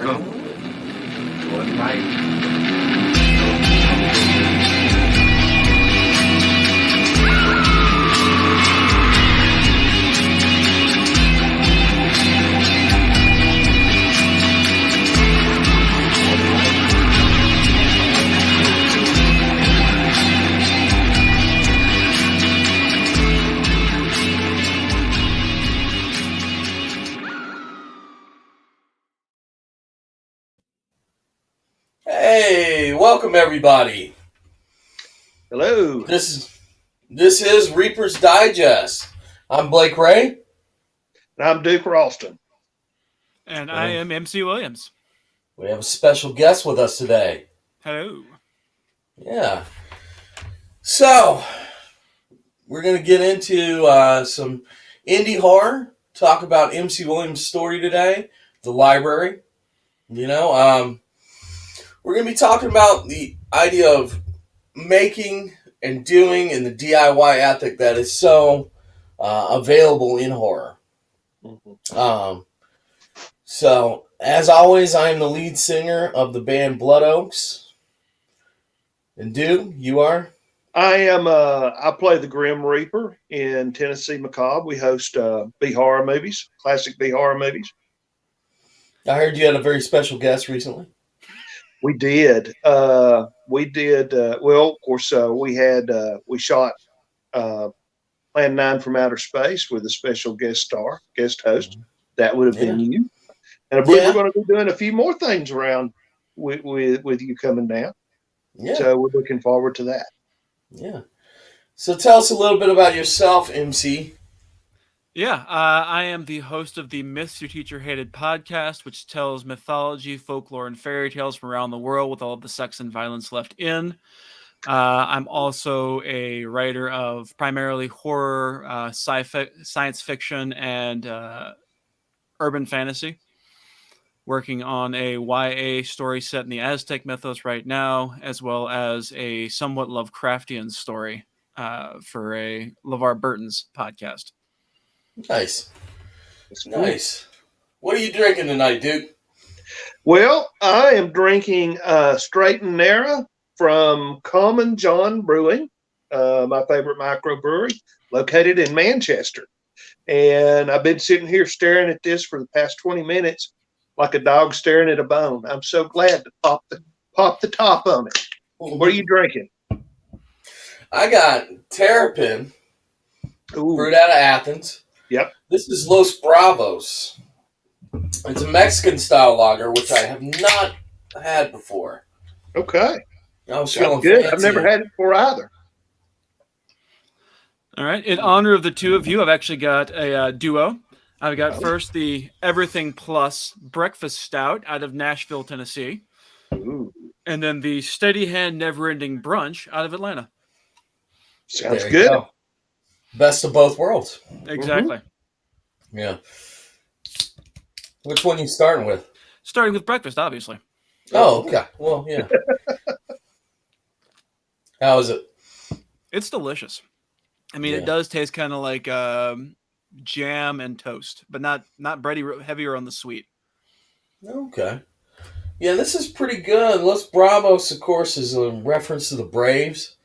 Welcome to a night. Hey, welcome everybody. Hello. This is Reaper's Digest. I'm Blake Ray. And I'm Duke Ralston. And I am MC Williams. We have a special guest with us today. Hello. Yeah. So, we're going to get into some indie horror, talk about MC Williams' story today, The Library. We're going to be talking about the idea of making and doing and the DIY ethic that is so available in horror. Mm-hmm. So, as always, I am the lead singer of the band Blood Oaks. And Duke, you are? I am. I play the Grim Reaper in Tennessee Macabre. We host B horror movies, classic B horror movies. I heard you had a very special guest recently. We did. Well, of course, we shot Plan 9 from Outer Space with a special guest host. Mm-hmm. That would have been you. And I believe we're going to be doing a few more things around with you coming down. Yeah. So we're looking forward to that. Yeah. So tell us a little bit about yourself, MC. Yeah, I am the host of the Myths Your Teacher Hated podcast, which tells mythology, folklore, and fairy tales from around the world with all of the sex and violence left in. I'm also a writer of primarily horror, sci-fi, science fiction, and urban fantasy. Working on a YA story set in the Aztec mythos right now, as well as a somewhat Lovecraftian story for a LeVar Burton's podcast. Nice. Nice. What are you drinking tonight, Duke? Well, I am drinking Straight and Narrow from Common John Brewing, my favorite microbrewery, located in Manchester. And I've been sitting here staring at this for the past 20 minutes like a dog staring at a bone. I'm so glad to pop the top on it. What are you drinking? I got Terrapin, brewed out of Athens. Yep. This is Los Bravos. It's a Mexican-style lager, which I have not had before. Okay. I was feeling good. fancy. I've never had it before either. All right. In honor of the two of you, I've actually got a duo. I've got first the Everything Plus Breakfast Stout out of Nashville, Tennessee. Ooh. And then the Steady Hand Never Ending Brunch out of Atlanta. Sounds good. Go. Best of both worlds. Exactly. Mm-hmm. Yeah. Which one are you starting with? Starting with breakfast, obviously. Oh, okay. Well, yeah. How is it? It's delicious. I mean, It does taste kind of like jam and toast, but not bready, heavier on the sweet. Okay. Yeah, this is pretty good. Los Bravos, of course, is a reference to the Braves,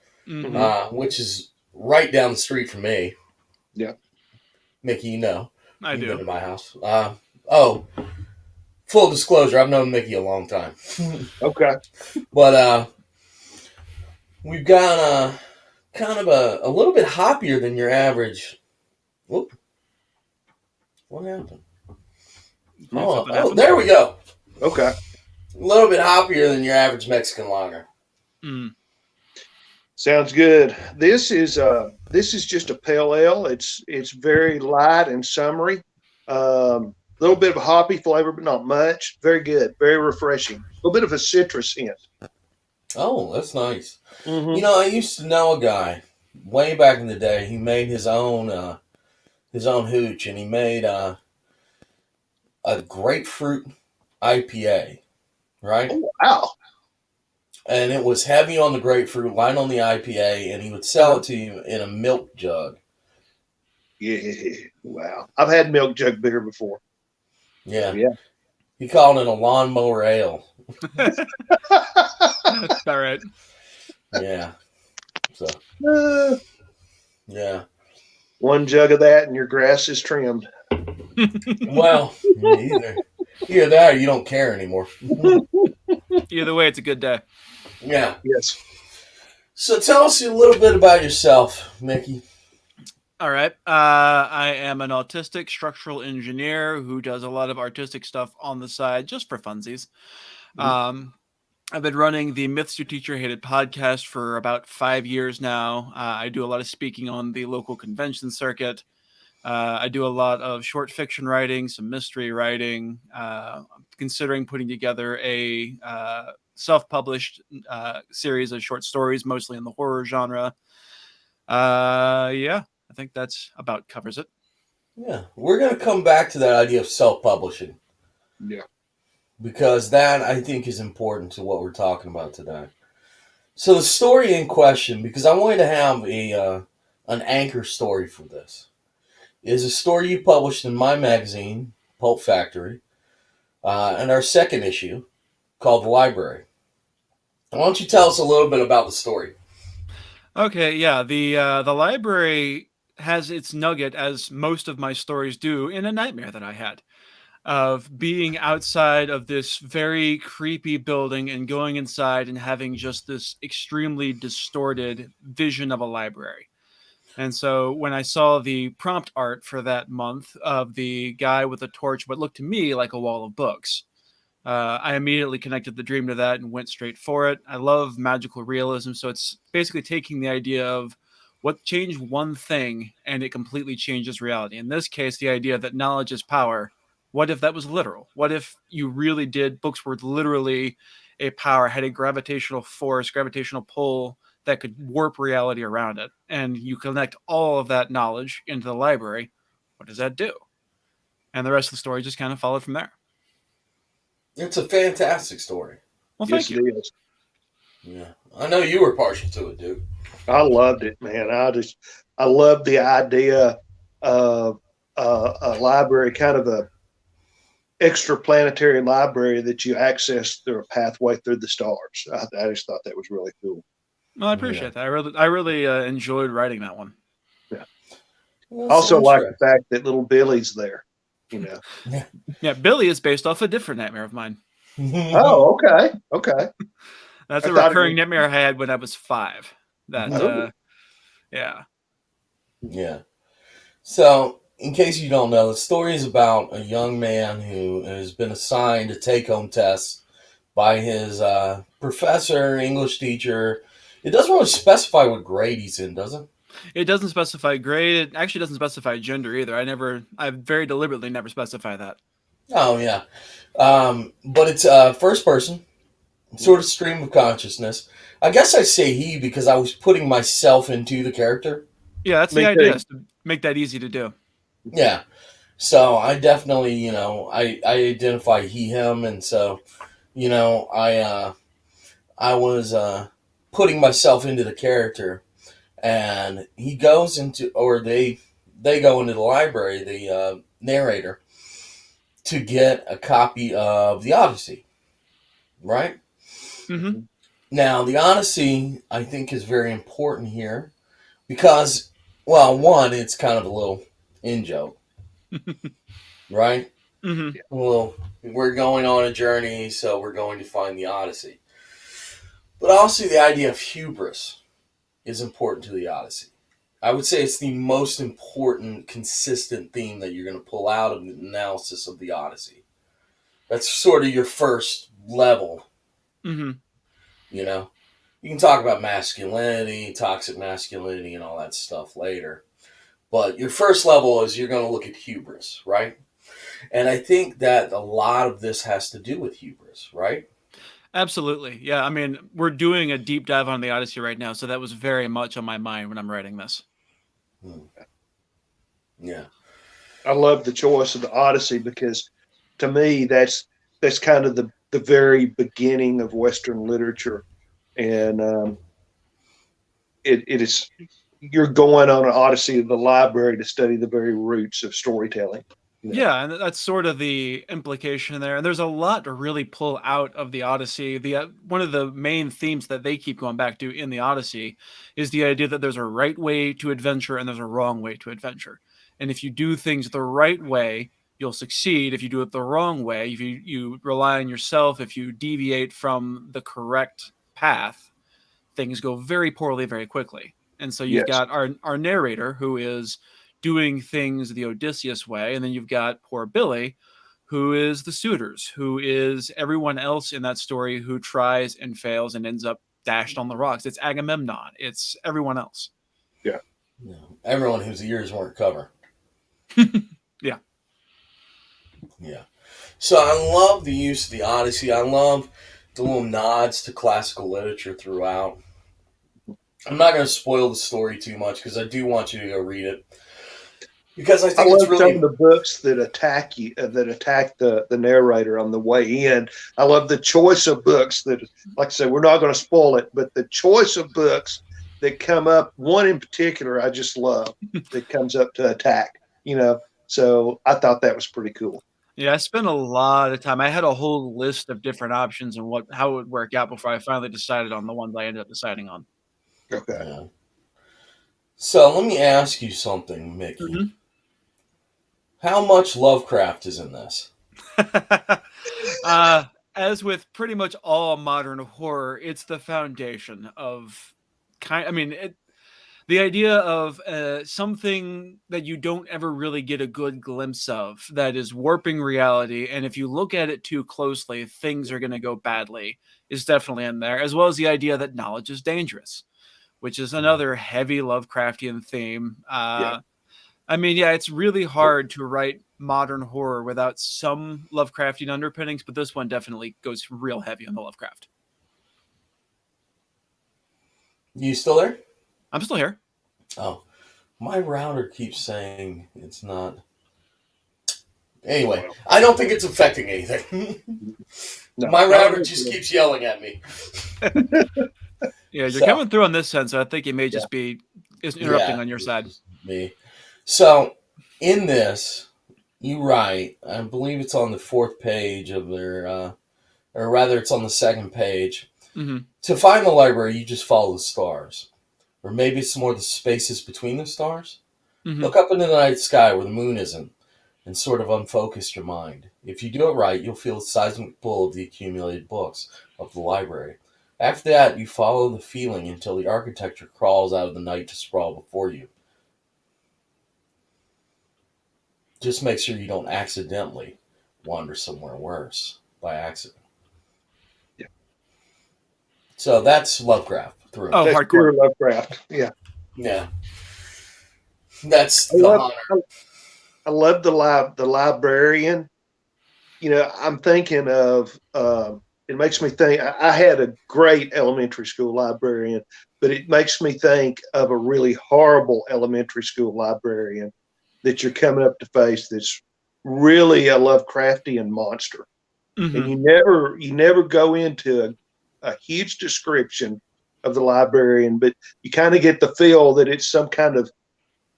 which is right down the street from me. Yeah. Mickey, you know. I do. You've been to my house. Full disclosure, I've known Mickey a long time. Okay. But we've got kind of a little bit hoppier than your average. Whoop. What happened? Oh, there we go. Okay. A little bit hoppier than your average Mexican lager. Mm. Sounds good. This is just a pale ale. It's very light and summery. A little bit of a hoppy flavor, but not much. Very good. Very refreshing. A little bit of a citrus hint. Oh, that's nice. Mm-hmm. You know, I used to know a guy way back in the day. He made his own hooch, and he made a grapefruit IPA, right? Oh, wow. And it was heavy on the grapefruit, light on the IPA, and he would sell it to you in a milk jug. Yeah. Wow. I've had milk jug beer before. Yeah. Yeah. He called it a lawnmower ale. That's all right. Yeah. So Uh, yeah. one jug of that and your grass is trimmed. Well, either that or you don't care anymore. Either way, it's a good day. Yeah. Yes. So tell us a little bit about yourself, Mickey. All right. I am an autistic structural engineer who does a lot of artistic stuff on the side just for funsies. I've been running the Myths Your Teacher Hated podcast for about 5 years now. I do a lot of speaking on the local convention circuit. I do a lot of short fiction writing, some mystery writing. I'm considering putting together a self-published series of short stories, mostly in the horror genre. Yeah, I think that's about covers it. Yeah. We're going to come back to that idea of self-publishing. Yeah. Because that, I think, is important to what we're talking about today. So the story in question, because I wanted to have an anchor story for this, is a story you published in my magazine, Pulp Factory, and our second issue, called The Library. Why don't you tell us a little bit about the story? Okay, yeah. The library has its nugget, as most of my stories do, in a nightmare that I had of being outside of this very creepy building and going inside and having just this extremely distorted vision of a library. And so when I saw the prompt art for that month of the guy with a torch, what looked to me like a wall of books, I immediately connected the dream to that and went straight for it. I love magical realism, so it's basically taking the idea of what changed one thing and it completely changes reality. In this case, the idea that knowledge is power. What if that was literal? What if you really did, books were literally a power, had a gravitational force, gravitational pull that could warp reality around it, and you connect all of that knowledge into the library? What does that do? And the rest of the story just kind of followed from there. It's a fantastic story. Well, Yes, thank you. it is. Yeah. I know you were partial to it, dude. I loved it, man. I love the idea of a library, kind of a extraplanetary library that you access through a pathway through the stars. I just thought that was really cool. Well, I appreciate that. I really enjoyed writing that one. Yeah. Well, Also, like sounds the fact that little Billy's there. You know. Yeah, Billy is based off a different nightmare of mine. right. Oh, okay, okay. That's I a thought it recurring was- nightmare I had when I was 5. That, Oh. yeah. Yeah. So, in case you don't know, the story is about a young man who has been assigned a take-home test by his professor, English teacher. It doesn't really specify what grade he's in, does it? It doesn't specify grade. It actually doesn't specify gender either. I very deliberately never specify that. Oh, yeah. But it's first person, sort of stream of consciousness. I guess I say he because I was putting myself into the character. Yeah, that's Me the idea, too. is to make that easy to do. Yeah. So I definitely, I identify he, him. And so, I was putting myself into the character. And he goes into, or they go into the library, the narrator, to get a copy of the Odyssey, right? Mm-hmm. Now, the Odyssey, I think, is very important here because, well, one, it's kind of a little in-joke, right? Mm-hmm. Well, we're going on a journey, so we're going to find the Odyssey. But also the idea of hubris is important to the Odyssey. I would say it's the most important, consistent theme that you're going to pull out of the analysis of the Odyssey. That's sort of your first level, Mm-hmm. you know. You can talk about masculinity, toxic masculinity, and all that stuff later. But your first level is you're going to look at hubris, right? And I think that a lot of this has to do with hubris, right? Absolutely. Yeah, I mean, we're doing a deep dive on the Odyssey right now, so that was very much on my mind when I'm writing this. Yeah. I love the choice of the Odyssey because, to me, that's kind of the very beginning of Western literature, and it is, you're going on an Odyssey to the library to study the very roots of storytelling. you know. Yeah, and that's sort of the implication there. And there's a lot to really pull out of the Odyssey. The one of the main themes that they keep going back to in the Odyssey is the idea that there's a right way to adventure and there's a wrong way to adventure. And if you do things the right way, you'll succeed. If you do it the wrong way, if you rely on yourself, if you deviate from the correct path, things go very poorly very quickly. And so you've Yes. got our narrator who is doing things the Odysseus way, and then you've got poor Billy, who is the suitors, who is everyone else in that story who tries and fails and ends up dashed on the rocks. It's Agamemnon. It's everyone else. Yeah. Everyone whose ears weren't covered. Yeah. Yeah. So I love the use of the Odyssey. I love the little nods to classical literature throughout. I'm not going to spoil the story too much because I do want you to go read it. Because I I think love it's really some of the books that attack you, that attack the narrator on the way in. I love the choice of books that, like I said, we're not going to spoil it, but the choice of books that come up. One in particular, I just love that comes up to attack. You know, so I thought that was pretty cool. Yeah, I spent a lot of time. I had a whole list of different options and how it would work out before I finally decided on the ones I ended up deciding on. Okay. Yeah. So let me ask you something, Mickey. Mm-hmm. How much Lovecraft is in this? As with pretty much all modern horror, it's the foundation of the idea of something that you don't ever really get a good glimpse of that is warping reality. And if you look at it too closely, things are going to go badly is definitely in there, as well as the idea that knowledge is dangerous, which is another heavy Lovecraftian theme. Yeah. It's really hard to write modern horror without some Lovecraftian underpinnings, but this one definitely goes real heavy on the Lovecraft. You still there? I'm still here. Oh, my router keeps saying it's not. Anyway, I don't think it's affecting anything. No, my router just keeps yelling at me. Yeah, you're coming through on this end, so I think it may just be interrupting on your side. Me. So, in this, you write, I believe it's on the 4th page of their, or rather it's on the 2nd page. Mm-hmm. To find the library, you just follow the stars. Or maybe it's more the spaces between the stars. Mm-hmm. Look up into the night sky where the moon isn't and sort of unfocus your mind. If you do it right, you'll feel the seismic pull of the accumulated books of the library. After that, you follow the feeling until the architecture crawls out of the night to sprawl before you. Just make sure you don't accidentally wander somewhere worse by accident. Yeah. So that's Lovecraft through. Oh, That's hardcore pure Lovecraft. Yeah. Yeah. That's the honor. I love the librarian. You know, I'm thinking of. It makes me think. I had a great elementary school librarian, but it makes me think of a really horrible elementary school librarian that you're coming up to face. That's really a Lovecraftian monster, Mm-hmm. and you never go into a huge description of the librarian, but you kind of get the feel that it's some kind of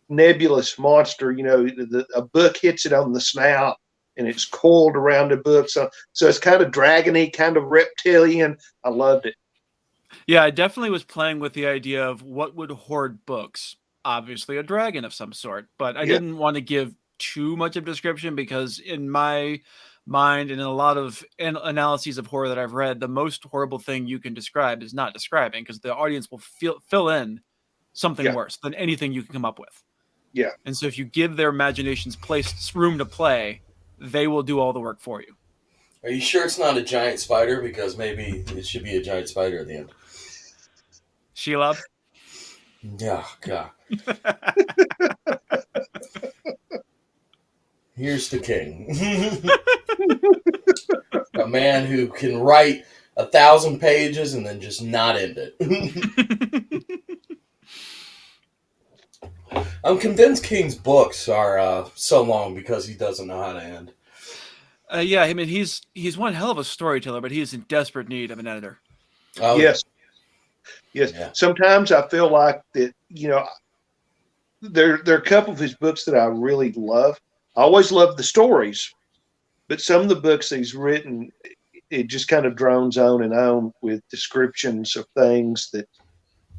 nebulous monster. You know, a book hits it on the snout and it's coiled around the book. So it's kind of dragony, kind of reptilian. I loved it. Yeah, I definitely was playing with the idea of what would hoard books. Obviously a dragon of some sort, but I didn't want to give too much of a description because in my mind and in a lot of analyses of horror that I've read, the most horrible thing you can describe is not describing because the audience will fill in something worse than anything you can come up with. Yeah. And so if you give their imaginations room to play, they will do all the work for you. Are you sure it's not a giant spider? Because maybe it should be a giant spider at the end. Shelob? Yeah, God. Here's the king. A man who can write 1,000 pages and then just not end it. I'm convinced King's books are so long because he doesn't know how to end. Yeah, I mean, he's one hell of a storyteller, but he is in desperate need of an editor. Oh, Yes. Yeah. Sometimes I feel like that, you know, there are a couple of his books that I really love, I always loved the stories, but some of the books he's written, it just kind of drones on and on with descriptions of things that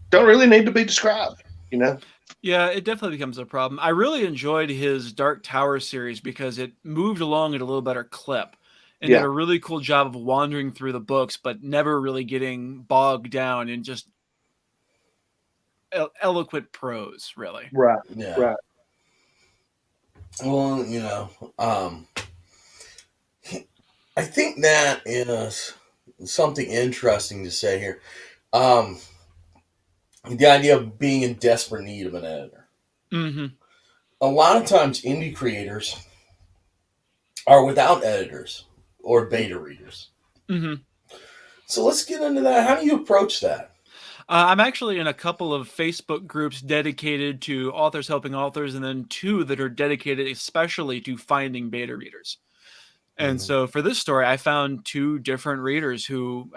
don't really need to be described, you know? Yeah, it definitely becomes a problem. I really enjoyed his Dark Tower series because it moved along at a little better clip and did Yeah, a really cool job of wandering through the books, but never really getting bogged down in just eloquent prose, really. right, Yeah. right. Well, I think that is something interesting to say here. The idea of being in desperate need of an editor. Mm-hmm. A lot of times, indie creators are without editors or beta readers. Mm-hmm. So let's get into that. How do you approach that? I'm actually in a couple of Facebook groups dedicated to authors helping authors, and then two that are dedicated especially to finding beta readers. And Mhm. so for this story, I found two different readers who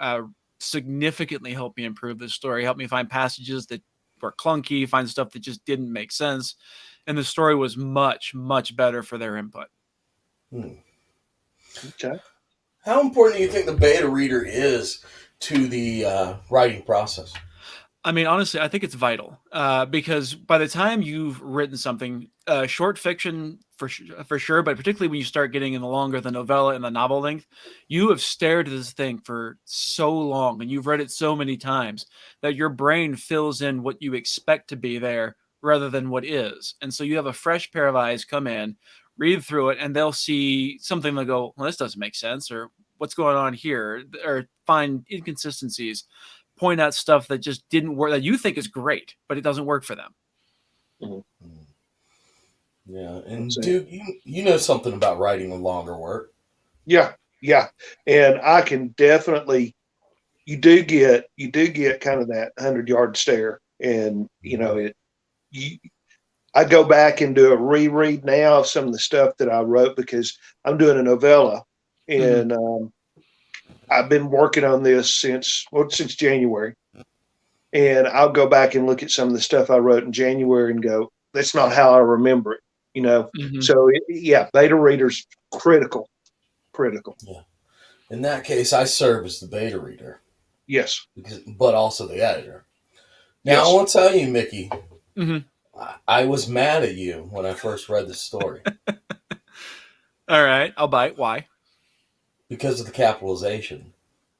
significantly helped me improve this story, helped me find passages that were clunky, find stuff that just didn't make sense. And the story was much, much better for their input. Hmm. Okay. How important do you think the beta reader is to the writing process? I mean, honestly, I think it's vital because by the time you've written something, short fiction for sure, but particularly when you start getting in the longer the novella and the novel length, you have stared at this thing for so long and you've read it so many times that your brain fills in what you expect to be there rather than what is. And so you have a fresh pair of eyes come in, read through it, and they'll see something. They'll go, "Well, this doesn't make sense," or "What's going on here?" or find inconsistencies, point out stuff that just didn't work that you think is great, but it doesn't work for them. Mhm. Yeah, That's and it. Duke, you know something about writing a longer work. Yeah, yeah. And I can definitely, you do get kind of that 100-yard stare. And, you, I go back and do a reread now of some of the stuff that I wrote because I'm doing a novella, Mhm. and I've been working on this since January, and I'll go back and look at some of the stuff I wrote in January and go, that's not how I remember it, you know. Mhm. So yeah, beta readers critical, critical. Yeah. In that case, I serve as the beta reader, Yes, but also the editor. Now, I yes. want to tell you, Mickey, Mhm. I was mad at you when I first read this story All right, I'll bite. Why? because of the capitalization.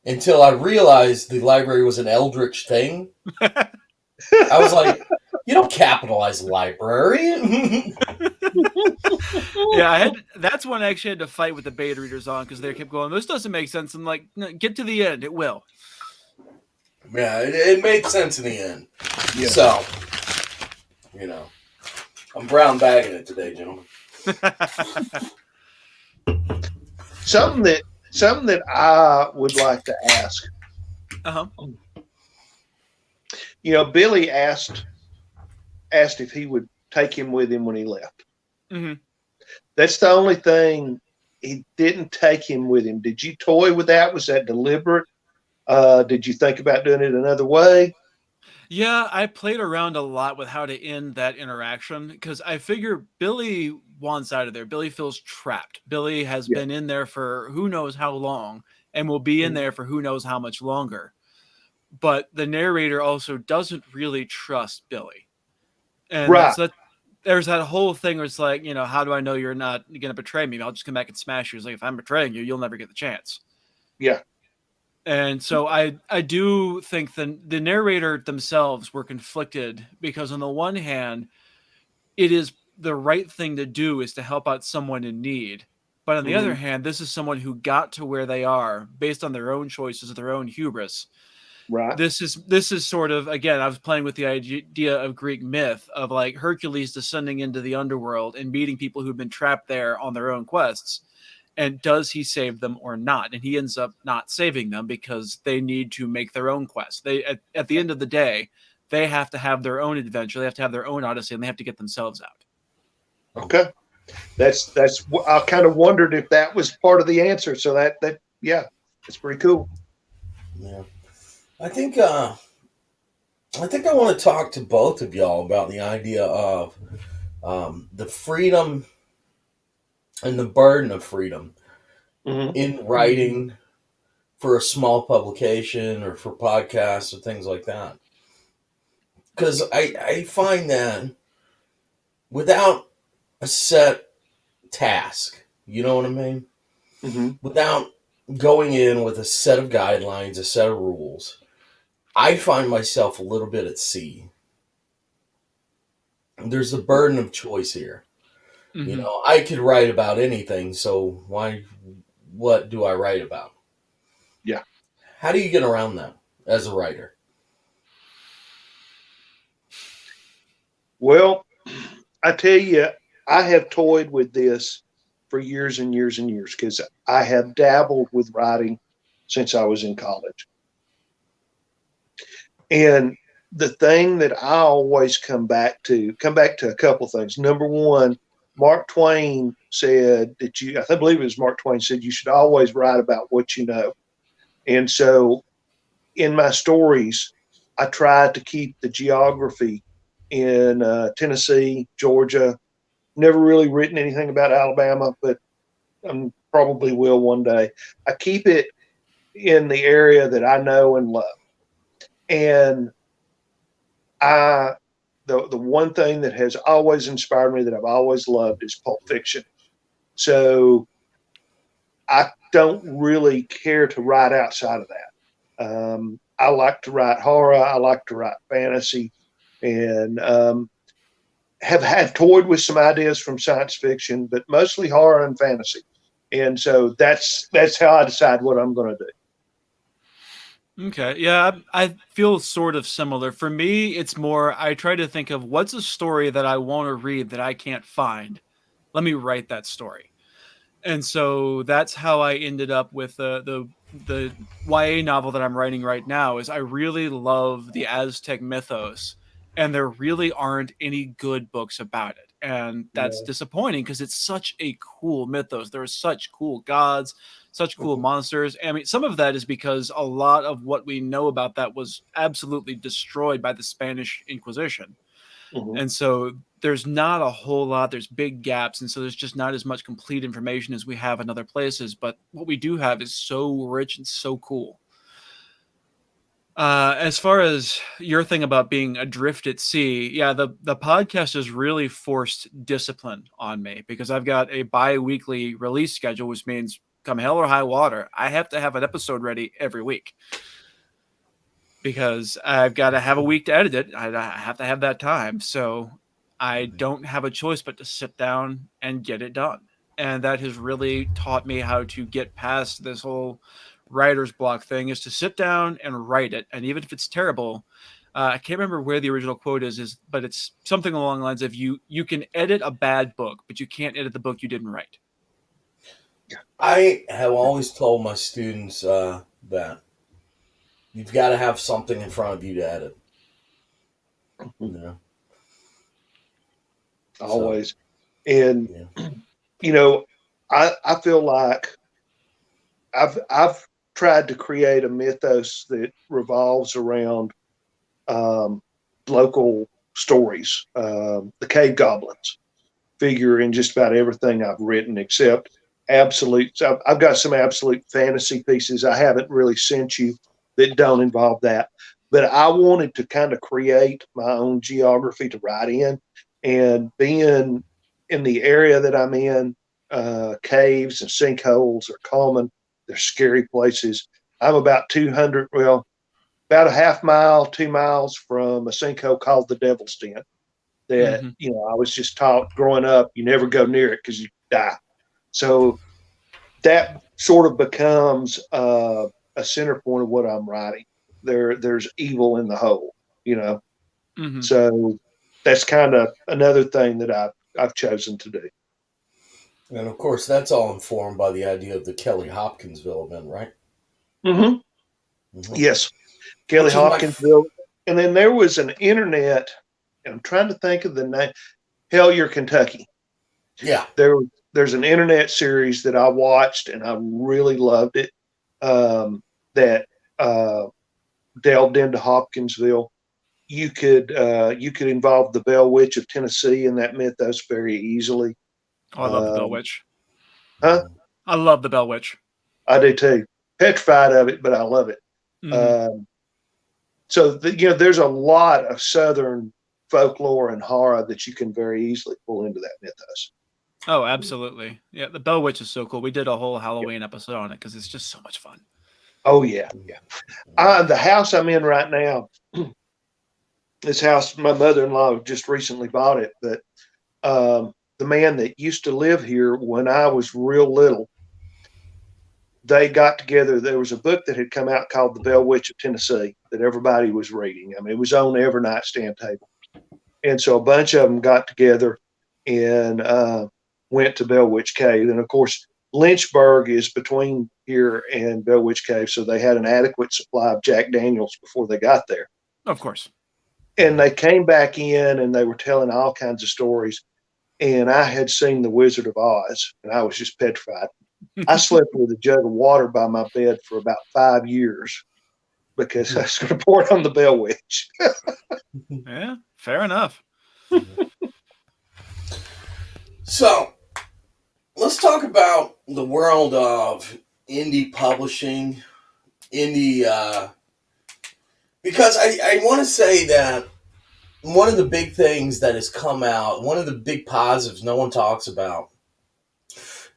Until I realized the library was an eldritch thing, I was like, you don't capitalize library. Yeah, I had that's one I actually had to fight with the beta readers on because they kept going, "This doesn't make sense." I'm like, "No, get to the end, it will." Yeah, it made sense in the end. Yeah. So, I'm brown bagging it today, gentlemen. Something that I would like to ask. Uh-huh. Billy asked if he would take him with him when he left. Mhm. That's the only thing he didn't take him with him. Did you toy with that? Was that deliberate? Did you think about doing it another way? Yeah, I played around a lot with how to end that interaction because I figure Billy wants out of there. Billy feels trapped. Billy has Yeah. been in there for who knows how long and will be in there for who knows how much longer. But the narrator also doesn't really trust Billy. And Right. there's that whole thing where it's like, how do I know you're not going to betray me? I'll just come back and smash you. It's like, if I'm betraying you, you'll never get the chance. Yeah. And so I do think the narrator themselves were conflicted because on the one hand, it is the right thing to do is to help out someone in need. But on the other Mhm. hand, this is someone who got to where they are based on their own choices, their own hubris. Right. This is sort of, again, I was playing with the idea of Greek myth of like Hercules descending into the underworld and meeting people who've been trapped there on their own quests. And does he save them or not? And he ends up not saving them because they need to make their own quest. They at the end of the day, they have to have their own adventure. They have to have their own odyssey, and they have to get themselves out. Okay. That's I kind of wondered if that was part of the answer. So that yeah, it's pretty cool. Yeah. I think I want to talk to both of y'all about the idea of the freedom and the burden of freedom Mhm. in writing for a small publication or for podcasts or things like that. Because I find that without a set task, you know what I mean? Mhm. Without going in with a set of guidelines, a set of rules, I find myself a little bit at sea. There's a burden of choice here. You Mhm. know, I could write about anything, so what do I write about? Yeah. How do you get around that as a writer? Well, I tell you, I have toyed with this for years and years and years because I have dabbled with writing since I was in college. And the thing that I always come back to a couple things. Number one, Mark Twain said that I believe it was Mark Twain said you should always write about what you know. And so in my stories, I tried to keep the geography in Tennessee, Georgia. Never really written anything about Alabama, but I probably will one day. I keep it in the area that I know and love. And I the one thing that has always inspired me that I've always loved is Pulp Fiction. So I don't really care to write outside of that. I like to write horror. I like to write fantasy, and have toyed with some ideas from science fiction, but mostly horror and fantasy. And so that's how I decide what I'm going to do. Okay. Yeah, I feel sort of similar. For me, it's more I try to think of what's a story that I want to read that I can't find. Let me write that story. And so that's how I ended up with the YA novel that I'm writing right now is I really love the Aztec mythos and there really aren't any good books about it. And that's Yeah. disappointing because it's such a cool mythos. There are such cool gods, such cool Mhm. monsters. I mean, some of that is because a lot of what we know about that was absolutely destroyed by the Spanish Inquisition. Mhm. And so there's not a whole lot, there's big gaps. And so there's just not as much complete information as we have in other places. But what we do have is so rich and so cool. As far as your thing about being adrift at sea, yeah, the podcast has really forced discipline on me because I've got a bi-weekly release schedule, which means come hell or high water, I have to have an episode ready every week because I've got to have a week to edit it. I have to have that time. So I don't have a choice but to sit down and get it done. And that has really taught me how to get past this whole writer's block thing is to sit down and write it. And even if it's terrible, I can't remember where the original quote is, but it's something along the lines of you can edit a bad book, but you can't edit the book you didn't write. I have always told my students that you've got to have something in front of you to edit. You know? Always. And Yeah. you know, I feel like I've tried to create a mythos that revolves around um, local stories. The cave goblins figure in just about everything I've written, except absolute. I've got some absolute fantasy pieces I haven't really sent you that don't involve that. But I wanted to kind of create my own geography to write in, and being in the area that I'm in, caves and sinkholes are common. They're scary places. I'm about 200, well, about a half mile, 2 miles from a sinkhole called the Devil's Den. That Mm-hmm. I was just taught growing up, you never go near it because you die. So that sort of becomes a center point of what I'm writing. There's evil in the hole. Mm-hmm. So that's kind of another thing that I've chosen to do. And of course, that's all informed by the idea of the Kelly Hopkinsville event, right? Mm-hmm. Mm-hmm. Yes, Kelly Which is Hopkinsville, and then there was an internet. And I'm trying to think of the name. Hellier, Kentucky. yeah. There's an internet series that I watched and I really loved it. That delved into Hopkinsville. You could involve the Bell Witch of Tennessee in that mythos very easily. Oh, I love the Bell Witch. Huh? I love the Bell Witch. I do too. Petrified of it, but I love it. Mhm. So there's a lot of Southern folklore and horror that you can very easily pull into that mythos. Oh, absolutely. Yeah, the Bell Witch is so cool. We did a whole Halloween episode on it because it's just so much fun. Oh yeah. The house I'm in right now, this house, my mother-in-law just recently bought it, but the man that used to live here when I was real little, they got together. There was a book that had come out called The Bell Witch of Tennessee that everybody was reading. I mean, it was on every nightstand table. And so a bunch of them got together and went to Bell Witch Cave. And of course, Lynchburg is between here and Bell Witch Cave. So they had an adequate supply of Jack Daniels before they got there. Of course. And they came back in and they were telling all kinds of stories. And I had seen The Wizard of Oz and I was just petrified. I slept with a jug of water by my bed for about 5 years because I was going to pour it on the Bell Witch. Yeah, fair enough. So, let's talk about the world of indie publishing, because I want to say that one of the big things that has come out, one of the big positives no one talks about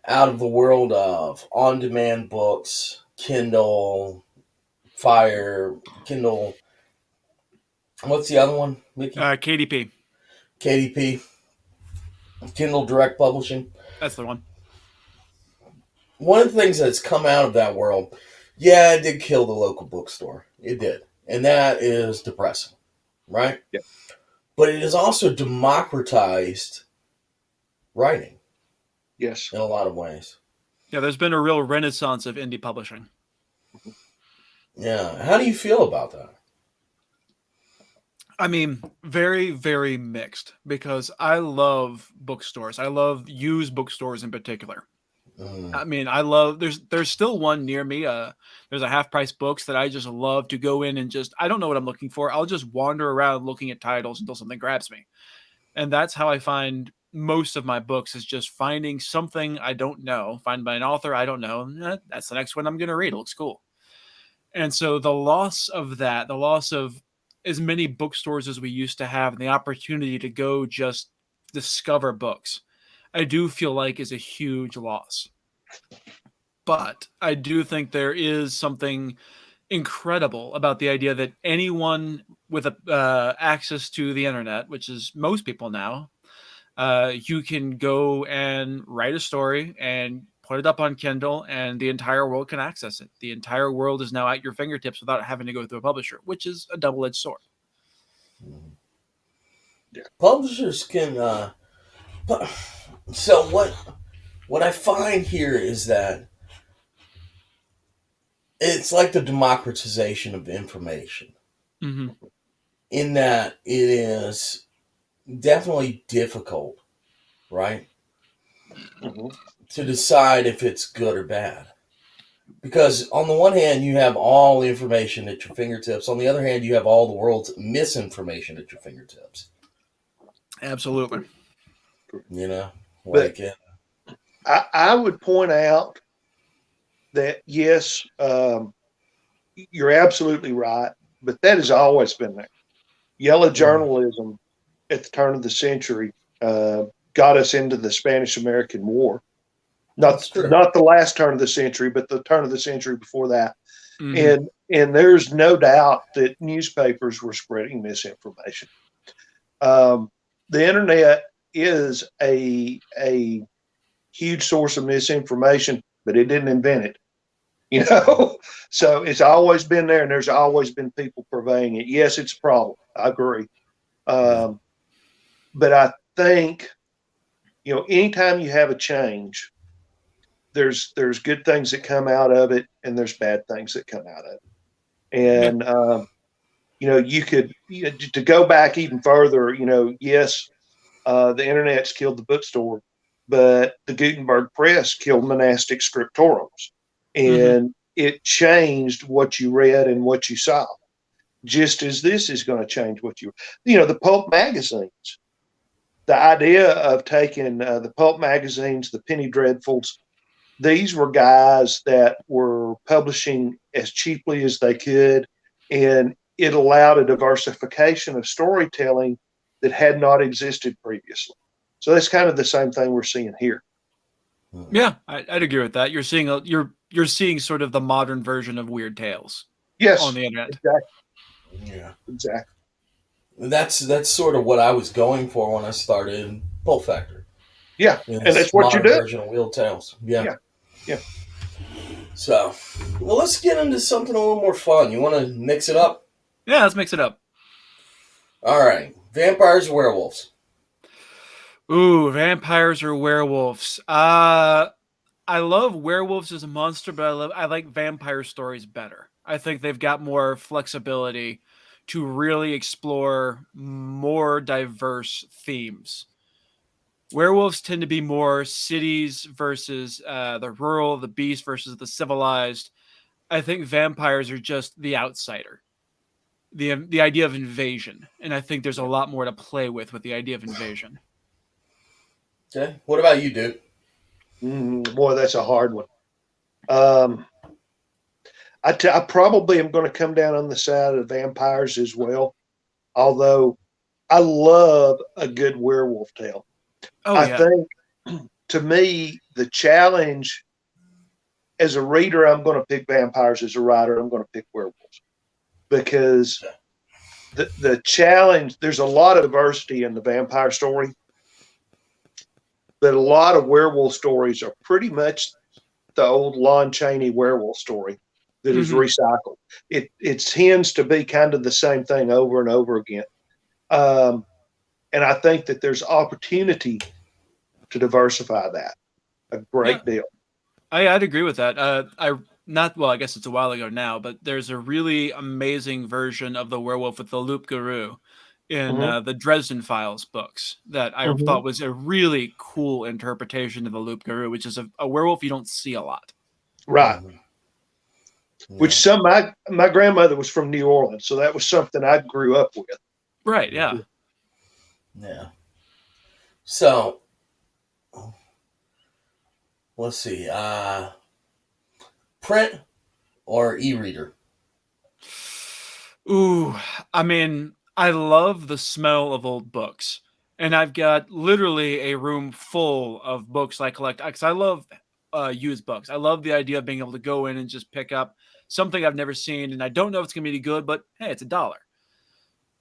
out of the world of on-demand books, Kindle, Fire, Kindle, what's the other one, Mickey? KDP. KDP, Kindle Direct Publishing. That's the one. One of the things that's come out of that world, yeah, it did kill the local bookstore. It did. And that is depressing, right? Yeah. But it has also democratized writing. Yes. In a lot of ways. Yeah, there's been a real renaissance of indie publishing. Yeah. How do you feel about that? I mean, very, very mixed because I love bookstores. I love used bookstores in particular. I mean, I love there's still one near me. There's a Half Price Books that I just love to go in and just I don't know what I'm looking for. I'll just wander around looking at titles until something grabs me. And that's how I find most of my books is just finding something I don't know, find by an author I don't know. That's the next one I'm going to read. It looks cool. And so the loss of that, the loss of as many bookstores as we used to have and the opportunity to go just discover books, I do feel like is a huge loss. But I do think there is something incredible about the idea that anyone with access to the internet, which is most people now, you can go and write a story and put it up on Kindle and the entire world can access it. The entire world is now at your fingertips without having to go through a publisher, which is a double-edged sword. Yeah. Publishers can so what I find here is that it's like the democratization of information. Mm-hmm. In that it is definitely difficult, right? Mm-hmm. To decide if it's good or bad. Because on the one hand, you have all the information at your fingertips. On the other hand, you have all the world's misinformation at your fingertips. Absolutely. You know? But I would point out that, yes, you're absolutely right, but that has always been there. Yellow journalism at the turn of the century got us into the Spanish-American War. Not the last turn of the century, but the turn of the century before that. Mm-hmm. And there's no doubt that newspapers were spreading misinformation. The internet is a huge source of misinformation, but it didn't invent it. You know, so it's always been there, and there's always been people purveying it. Yes, it's a problem. I agree. But I think, you know, anytime you have a change, there's good things that come out of it, and there's bad things that come out of it. And you know, you could to go back even further. You know, yes, the internet's killed the bookstore, but the Gutenberg press killed monastic scriptoriums. And it changed what you read and what you saw, just as this is going to change what you know, the pulp magazines. The idea of taking the pulp magazines, the penny dreadfuls, these were guys that were publishing as cheaply as they could, and it allowed a diversification of storytelling that had not existed previously. So that's kind of the same thing we're seeing here. Yeah, I'd agree with that. You're seeing you're seeing sort of the modern version of Weird Tales Yes, on the internet. exactly. Yeah. Exactly. That's sort of what I was going for when I started Pull Factor. Yeah, It's and that's what you modern do. version of Weird Tales. Yeah. Yeah. So, well, let's get into something a little more fun. You want to mix it up? Yeah, let's mix it up. All right. Vampires or werewolves? Ooh, vampires or werewolves? I love werewolves as a monster, but I like vampire stories better. I think they've got more flexibility to really explore more diverse themes. Werewolves tend to be more cities versus the rural, the beast versus the civilized. I think vampires are just the outsider, the idea of invasion, and I think there's a lot more to play with the idea of invasion. Okay. What about you, dude? Boy, that's a hard one. I probably am going to come down on the side of vampires as well, although I love a good werewolf tale. Oh, I yeah. think, to me, the challenge as a reader, I'm going to pick vampires. As a writer, I'm going to pick werewolves, because the challenge, there's a lot of diversity in the vampire story, but a lot of werewolf stories are pretty much the old Lon Chaney werewolf story that is recycled. It tends to be kind of the same thing over and over again. And I think that there's opportunity to diversify that a great deal. I'd agree with that. I guess it's a while ago now, but there's a really amazing version of the werewolf with the Loup Garou in the Dresden Files books that I thought was a really cool interpretation of the Loup Garou, which is a werewolf you don't see a lot. Right. Yeah. Which my grandmother was from New Orleans, so that was something I grew up with. Right, yeah. Yeah. So, let's see. Print or e-reader? Ooh, I mean, I love the smell of old books. And I've got literally a room full of books I collect, because I love used books. I love the idea of being able to go in and just pick up something I've never seen, and I don't know if it's going to be any good, but hey, it's $1.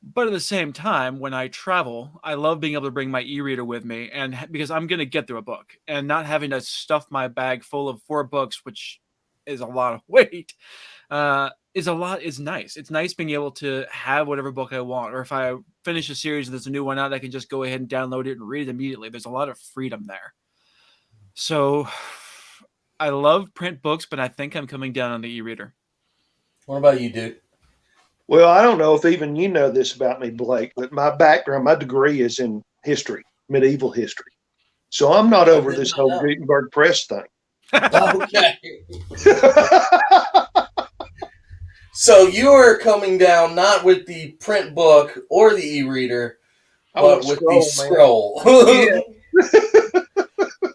But at the same time, when I travel, I love being able to bring my e-reader with me, and because I'm going to get through a book, and not having to stuff my bag full of 4 books, which is a lot of weight, is nice. It's nice being able to have whatever book I want, or if I finish a series and there's a new one out, I can just go ahead and download it and read it immediately. There's a lot of freedom there. So I love print books, but I think I'm coming down on the e-reader. What about you, dude? Well, I don't know if even you know this about me, Blake, but my background, my degree is in history, medieval history. So I'm not over this whole Gutenberg press thing. Okay. So you are coming down not with the print book or the e-reader, but with the scroll.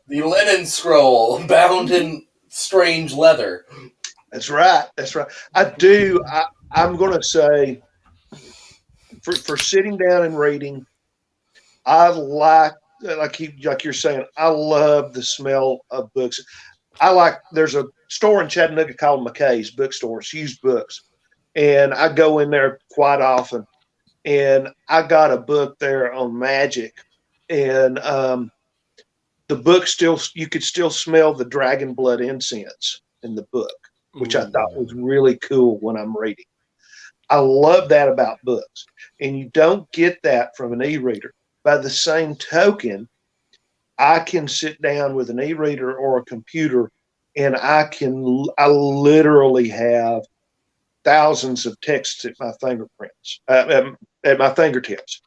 The linen scroll bound in strange leather. That's right. That's right. I'm going to say, for sitting down and reading, I like you're saying, I love the smell of books. There's a store in Chattanooga called McKay's Bookstores, used books. And I go in there quite often. And I got a book there on magic. And the book you could still smell the dragon blood incense in the book, which I thought was really cool when I'm reading. I love that about books. And you don't get that from an e-reader. By the same token, I can sit down with an e-reader or a computer, and I literally have thousands of texts at my at my fingertips.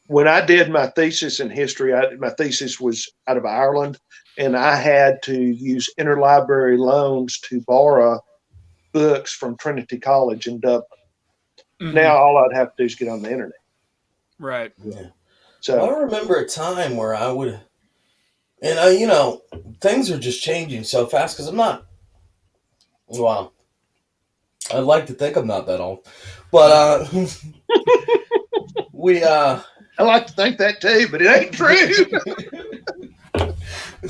When I did my thesis in history, my thesis was out of Ireland, and I had to use interlibrary loans to borrow books from Trinity College in Dublin. Now all I'd have to do is get on the internet. Right. Yeah. So I remember a time where I would And, you know, things are just changing so fast because I'm not, well, I'd like to think I'm not that old. But we, I like to think that too, but it ain't true.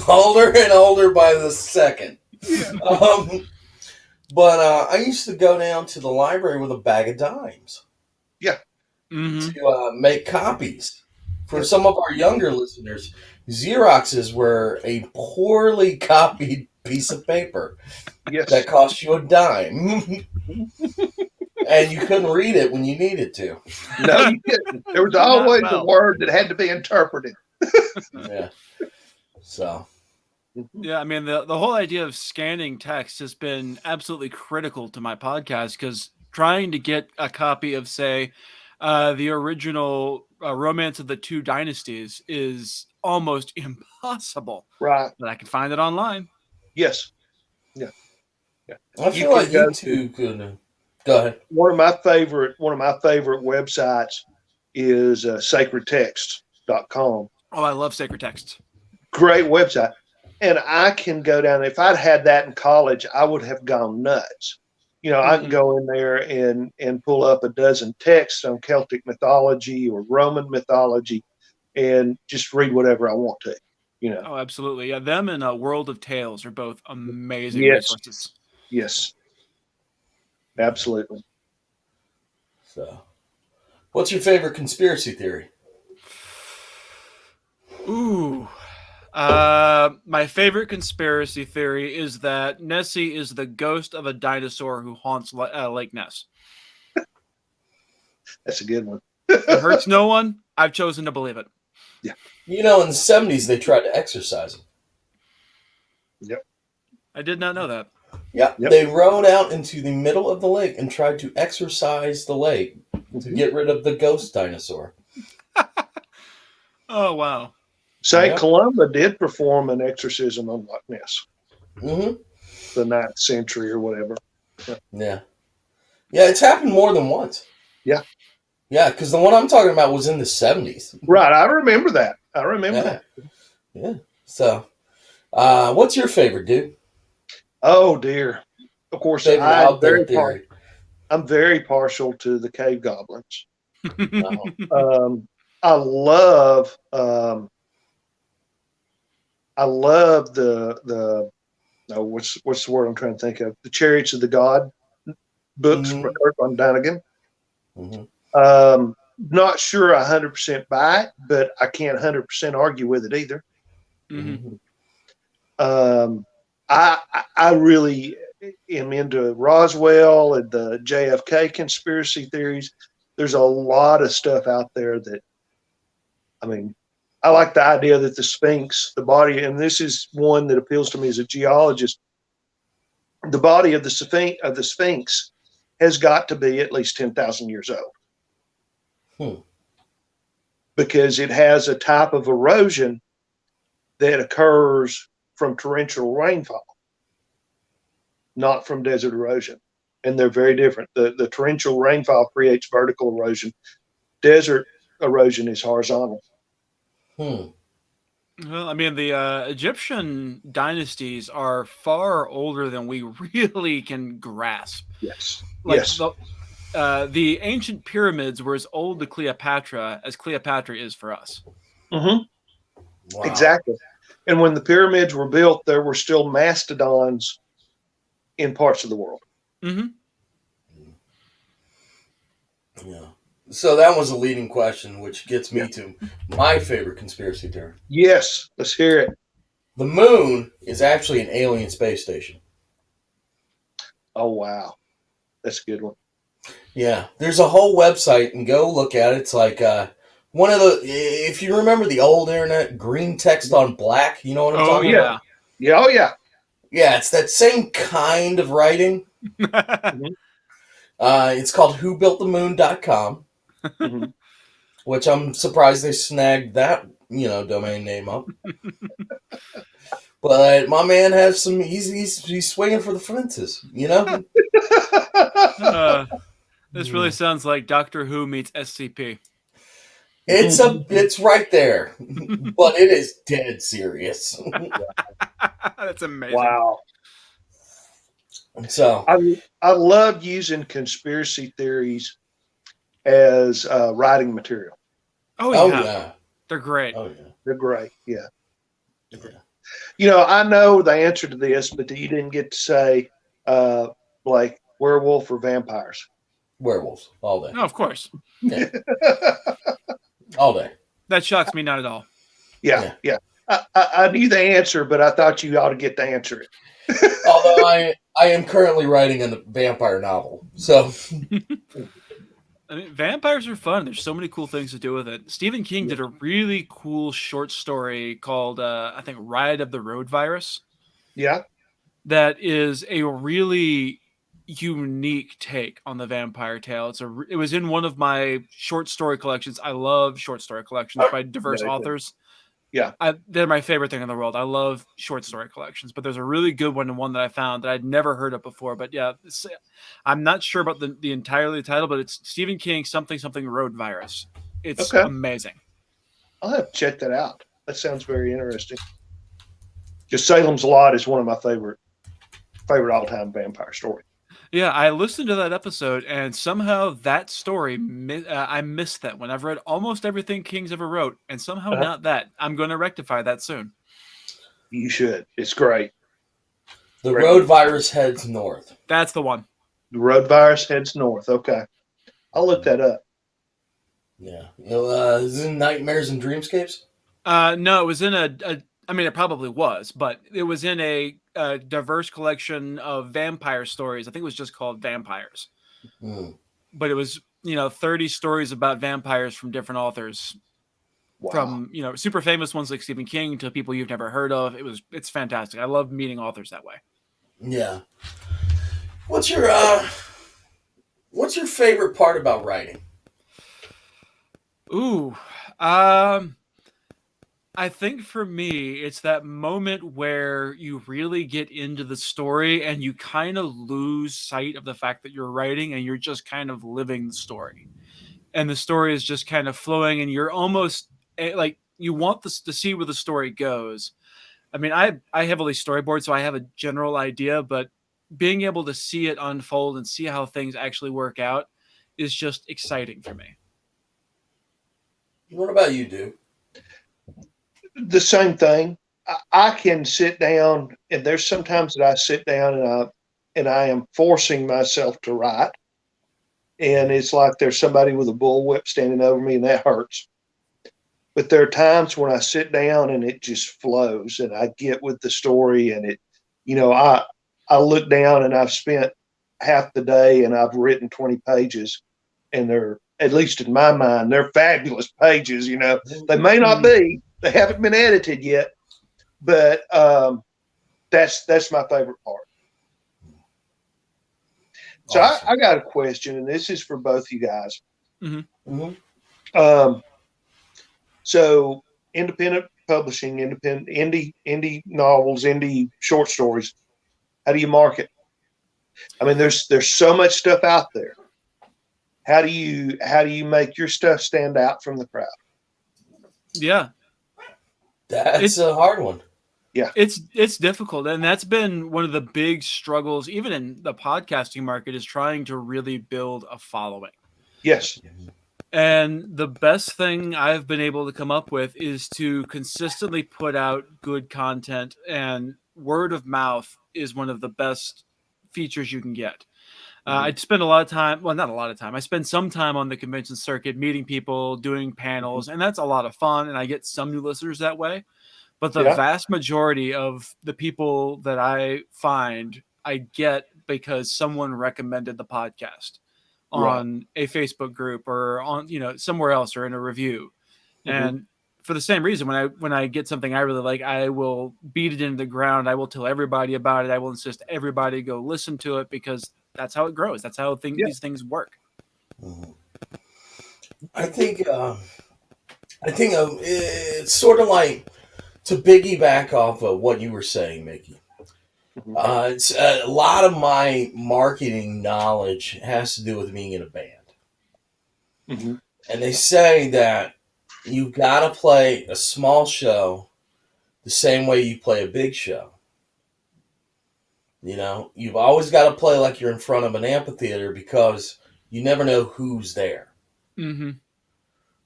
older and older by the second. Yeah. But I used to go down to the library with a bag of dimes Mhm. to make copies. For Yes. some of our younger listeners, Xeroxes were a poorly copied piece of paper Yes. that cost you a dime. And you couldn't read it when you needed to. No, you didn't. There was Not always well. a word that had to be interpreted. Yeah. So, Yeah, I mean the whole idea of scanning text has been absolutely critical to my podcast because trying to get a copy of, say, the original Romance of the Two Dynasties is almost impossible. Right. But I can find it online. Yes. Yeah. I You feel like can go you two could. Go ahead. One of my favorite websites is sacredtext.com. Oh, I love sacred texts. Great website. And I can go down. If I'd had that in college, I would have gone nuts. You know, I can go in there and pull up a dozen texts on Celtic mythology or Roman mythology and just read whatever I want to, you know. Oh, absolutely. Yeah, them and World of Tales are both amazing Yes. resources. Yes. Absolutely. So, what's your favorite conspiracy theory? Ooh. My favorite conspiracy theory is that Nessie is the ghost of a dinosaur who haunts Lake Ness. That's a good one. It hurts no one. I've chosen to believe it. You know, in the 70s, they tried to exorcise him. I did not know that. Yeah, Yep. they rode out into the middle of the lake and tried to exorcise the lake to get rid of the ghost dinosaur. Oh, wow. St. Yep. Columba did perform an exorcism on Loch Ness, Mm-hmm. the 9th century or whatever. Yeah. Yeah, it's happened more than once. Yeah. Yeah, because the one I'm talking about was in the 70s. Right. I remember that. I remember that. Yeah. So, what's your favorite, dude? Oh, dear. Of course, Favorite out there theory. I'm very partial to the cave goblins. Uh-huh. I love the what's the word I'm trying to think of? The Chariots of the God books Mhm. by Kurt von Daniken. Mhm. Not sure 100% buy it, but I can't 100% argue with it either. Mhm. I really am into Roswell and the JFK conspiracy theories. There's a lot of stuff out there that, I mean, I like the idea that the Sphinx, the body, and this is one that appeals to me as a geologist, the body of the Sphinx has got to be at least 10,000 years old. Because it has a type of erosion that occurs from torrential rainfall, not from desert erosion. And they're very different. The torrential rainfall creates vertical erosion. Desert erosion is horizontal. Well, I mean, the Egyptian dynasties are far older than we really can grasp. Yes. Like Yes. the ancient pyramids were as old to Cleopatra as Cleopatra is for us. Mm-hmm. Wow. Exactly. And when the pyramids were built, there were still mastodons in parts of the world. Mm-hmm. Yeah. So that was a leading question, which gets me to my favorite conspiracy theory. Yes. Let's hear it. The moon is actually an alien space station. Oh, wow. That's a good one. Yeah. There's a whole website, and go look at it. It's like one of the, if you remember the old internet, green text on black, you know what I'm talking yeah. about? Yeah. Oh, yeah. Yeah, it's that same kind of writing. It's called whobuiltthemoon.com, Mm-hmm. which I'm surprised they snagged that, domain name up. But my man has some, he's swinging for the fences, This really sounds like Doctor Who meets SCP. It's right there, but it is dead serious. That's amazing. Wow. So I love using conspiracy theories as writing material. Oh oh yeah. yeah, They're great. oh yeah. They're great. Yeah. Yeah. You know, I know the answer to this, but you didn't get to say like werewolf or vampires. Werewolves all day, No, of course. all day. That shocks me not at all. Yeah. I knew the answer, but I thought you ought to get to answer it. Although I am currently writing a vampire novel, so I mean, vampires are fun. There's so many cool things to do with it. Stephen King did a really cool short story called, I think, Ride of the Road Virus. Yeah. That is a really unique take on the vampire tale. It was in one of my short story collections. I love short story collections by diverse Very good. authors. Yeah. They're my favorite thing in the world. I love short story collections, but there's a really good one that I found that I'd never heard of before. But yeah, I'm not sure about the entirely title, but it's Stephen King something Road Virus. It's Okay. amazing. I'll have to check that out. That sounds very interesting. Because Salem's Lot is one of my favorite all-time vampire stories. Yeah, I listened to that episode, and somehow that story, I missed that one. I've read almost everything King's ever wrote, and somehow not that. I'm going to rectify that soon. You should. It's great. the road virus heads north. That's the one. The road virus heads north. Okay. I'll look that up. Yeah, is it Nightmares and Dreamscapes? No, it was in I mean, it probably was, but it was in a diverse collection of vampire stories. I think it was just called Vampires. But it was, 30 stories about vampires from different authors. Wow. From, super famous ones like Stephen King to people you've never heard of. It's fantastic. I love meeting authors that way. Yeah. What's your favorite part about writing? Ooh, I think for me, it's that moment where you really get into the story and you kind of lose sight of the fact that you're writing and you're just kind of living the story. And the story is just kind of flowing and you're almost like you want to see where the story goes. I mean, I heavily storyboard, so I have a general idea, but being able to see it unfold and see how things actually work out is just exciting for me. What about you, dude? The same thing. I can sit down, and there's sometimes that I sit down and I am forcing myself to write, and it's like there's somebody with a bullwhip standing over me, and that hurts. But there are times when I sit down and it just flows, and I get with the story, and it, I look down and I've spent half the day and I've written 20 pages, and they're, at least in my mind, they're fabulous pages. They may not be. They haven't been edited yet, but that's my favorite part. So Awesome. I got a question, and this is for both you guys. Mm-hmm. So independent publishing, indie novels, indie short stories. How do you market? I mean, there's so much stuff out there. How do you make your stuff stand out from the crowd? Yeah. That's a hard one. Yeah. It's difficult. And that's been one of the big struggles, even in the podcasting market, is trying to really build a following. Yes. And the best thing I've been able to come up with is to consistently put out good content, and word of mouth is one of the best features you can get. I spend a lot of time, well, not a lot of time. I spend some time on the convention circuit, meeting people, doing panels, and that's a lot of fun. And I get some new listeners that way. But the vast majority of the people that I find, I get because someone recommended the podcast on a Facebook group or on, somewhere else or in a review. And for the same reason, when I get something I really like, I will beat it into the ground. I will tell everybody about it. I will insist everybody go listen to it, because that's how it grows. That's how these things work. I think it's sort of like, to piggyback off of what you were saying, Mickey. It's a lot of my marketing knowledge has to do with being in a band. And they say that you've got to play a small show the same way you play a big show. You know, you've always got to play like you're in front of an amphitheater because you never know who's there. Mm-hmm.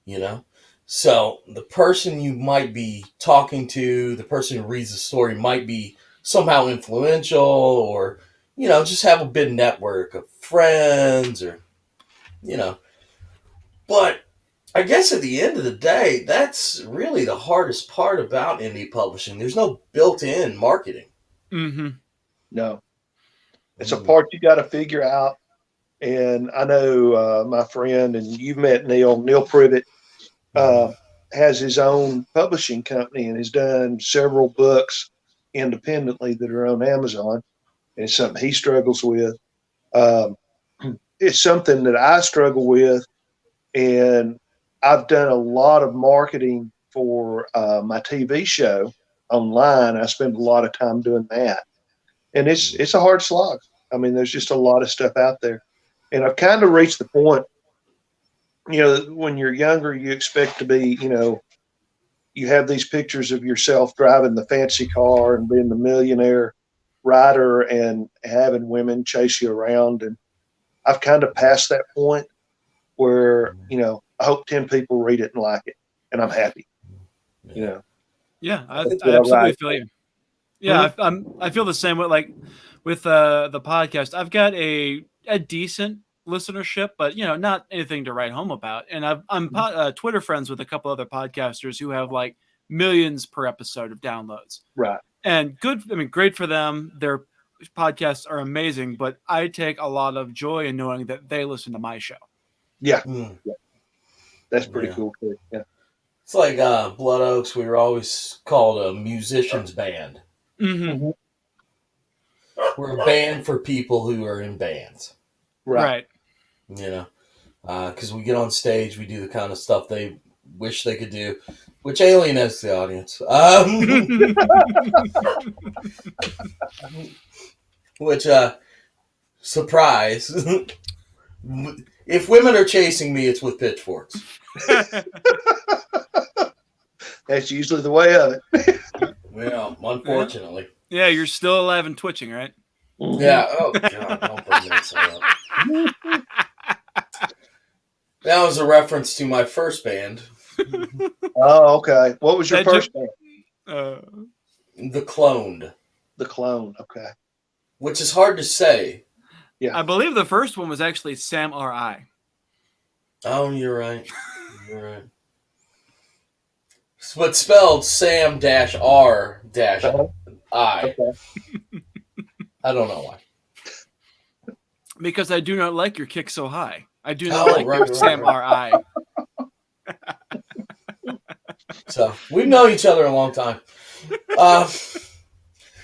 You know? So the person you might be talking to, the person who reads the story might be somehow influential or, you know, just have a big network of friends or, you know. But I guess at the end of the day, that's really the hardest part about indie publishing. There's no built-in marketing. Mm-hmm. No, it's a part you got to figure out. And I know my friend, and you've met Neil Privet, has his own publishing company and has done several books independently that are on Amazon. And it's something he struggles with. It's something that I struggle with. And I've done a lot of marketing for my TV show online. I spend a lot of time doing that. And it's a hard slog. I mean, there's just a lot of stuff out there. And I've kind of reached the point, you know, when you're younger, you expect to be, you know, you have these pictures of yourself driving the fancy car and being the millionaire rider and having women chase you around. And I've kind of passed that point where, you know, I hope 10 people read it and like it, and I'm happy, you know. Yeah, I That's what I absolutely like. feel you. Yeah, I feel the same way. Like with the podcast, I've got a decent listenership, but you know, not anything to write home about. And I'm Twitter friends with a couple other podcasters who have like millions per episode of downloads. Right. And good, I mean, great for them. Their podcasts are amazing, but I take a lot of joy in knowing that they listen to my show. Yeah. Mm. Yeah. That's pretty Yeah. cool too. Yeah. It's like Blood Oaks. We were always called a musicians band. Mm-hmm. We're a band for people who are in bands. Right. You know, because we get on stage, we do the kind of stuff they wish they could do, which alienates the audience. Which, surprise. If women are chasing me, it's with pitchforks. That's usually the way of it. Well, unfortunately. Yeah, you're still alive and twitching, right? Yeah. Oh, God. Don't bring that up. That was a reference to my first band. Oh, okay. What was your first band? The Cloned. The Clone. Okay. Which is hard to say. Yeah. I believe the first one was actually Sam R.I. Oh, you're right. You're right. But spelled Sam-R-I. Okay. I don't know why. Because I do not like your kick so high. I do not like your Sam R.I. So we've known each other a long time.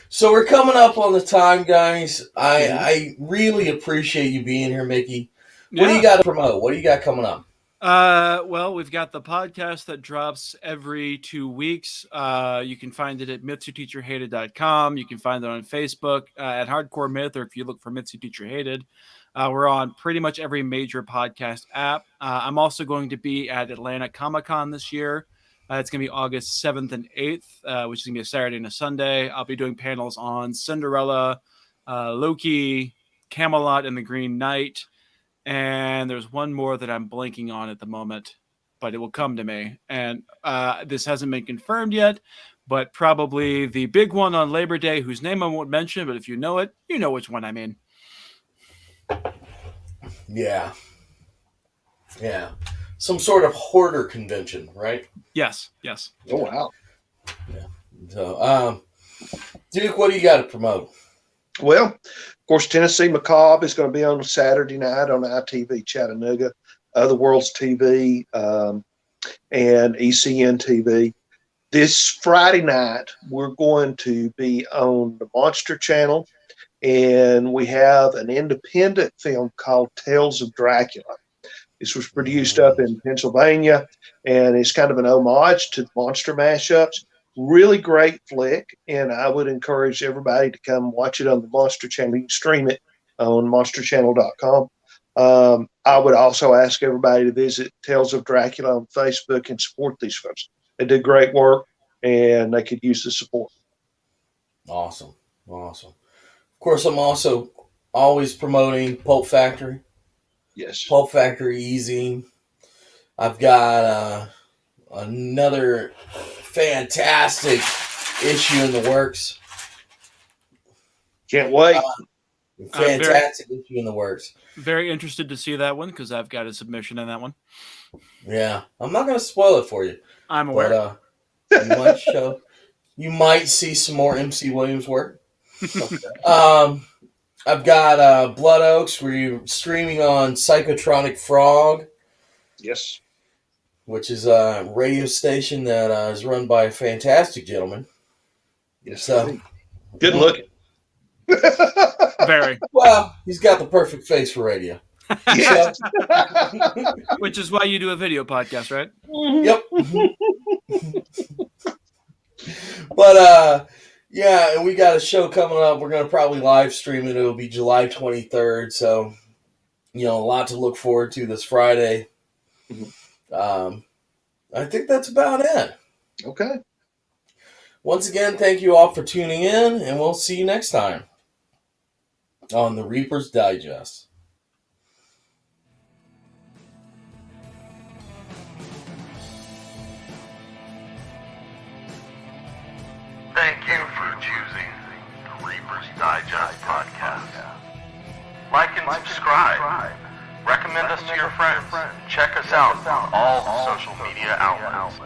So we're coming up on the time, guys. I really appreciate you being here, Mickey. What do you got to promote? What do you got coming up? Well, we've got the podcast that drops every 2 weeks. You can find it at mythsyourteacherhated.com. You can find it on Facebook at Hardcore Myth, or if you look for Myths Your Teacher Hated. We're on pretty much every major podcast app. I'm also going to be at Atlanta Comic-Con this year. It's going to be August 7th and 8th, which is going to be a Saturday and a Sunday. I'll be doing panels on Cinderella, Loki, Camelot, and the Green Knight. And there's one more that I'm blanking on at the moment, but it will come to me. And this hasn't been confirmed yet, but probably the big one on Labor Day, whose name I won't mention, but if you know it, you know which one I mean. Yeah. Yeah. Some sort of hoarder convention, right? Yes, yes. Oh, wow. Yeah. So, Duke, what do you got to promote? Well, of course, Tennessee Macabre is going to be on Saturday night on ITV Chattanooga, Other Worlds TV, and ECN TV. This Friday night, we're going to be on the Monster Channel, and we have an independent film called Tales of Dracula. This was produced up in Pennsylvania, and it's kind of an homage to the monster mashups. Really great flick, and I would encourage everybody to come watch it on the Monster Channel. You can stream it on monsterchannel.com. I would also ask everybody to visit Tales of Dracula on Facebook and support these folks. They did great work, and they could use the support. Awesome. Awesome. Of course, I'm also always promoting Pulp Factory. Yes. Pulp Factory Easy. I've got another fantastic issue in the works. Can't wait. Fantastic issue in the works. Very interested to see that one because I've got a submission in that one. Yeah. I'm not going to spoil it for you. I'm aware. But you might see some more MC Williams work. I've got Blood Oaks. We're streaming on Psychotronic Frog. Yes. Which is a radio station that is run by a fantastic gentleman. Yes. So, good looking. Very. Well, he's got the perfect face for radio. Yeah. Which is why you do a video podcast, right? Yep. But yeah, and we got a show coming up. We're gonna probably live stream it. It'll be July 23rd. So, a lot to look forward to this Friday. I think that's about it. Okay. Once again, thank you all for tuning in, and we'll see you next time on the Reaper's Digest. Thank you for choosing the Reaper's Digest podcast. Like and subscribe. Recommend us to your friends. Check us out on all social media outlets.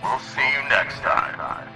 We'll see you next time.